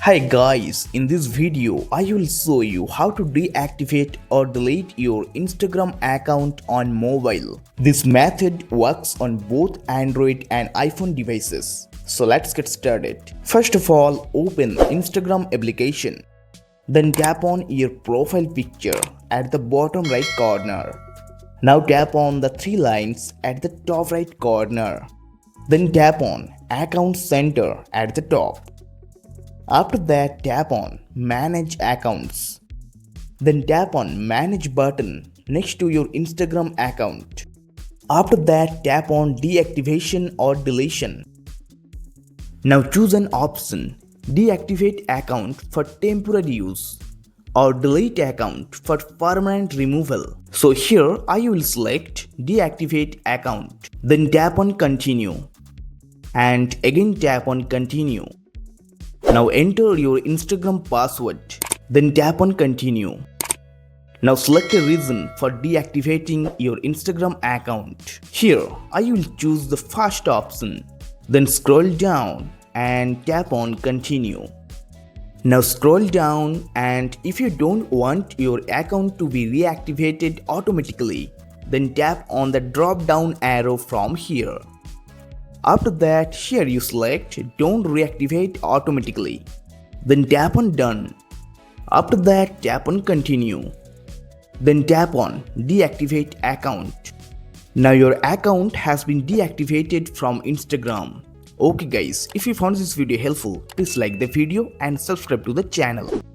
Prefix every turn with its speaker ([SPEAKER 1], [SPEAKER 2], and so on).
[SPEAKER 1] Hi guys, in this video I will show you how to deactivate or delete your Instagram account on mobile. This method works on both Android and iPhone devices. So let's get started. First of all, open Instagram application. Then tap on your profile picture at the bottom right corner. Now tap on the three lines at the top right corner. Then tap on Account Center at the top. After that, tap on Manage Accounts. Then tap on Manage button next to your Instagram account. After that, tap on Deactivation or Deletion. Now choose an option: Deactivate account for temporary use or Delete account for permanent removal. So here I will select Deactivate account. Then tap on Continue and again tap on Continue. Now enter your Instagram password, then tap on continue. Now select a reason for deactivating your Instagram account. Here I will choose the first option, then scroll down and tap on continue. Now scroll down, and if you don't want your account to be reactivated automatically, then tap on the drop down arrow from here. After that, here you select Don't Reactivate Automatically. Then tap on Done. After that, tap on Continue. Then tap on Deactivate Account. Now your account has been deactivated from Instagram. Okay guys, if you found this video helpful, please like the video and subscribe to the channel.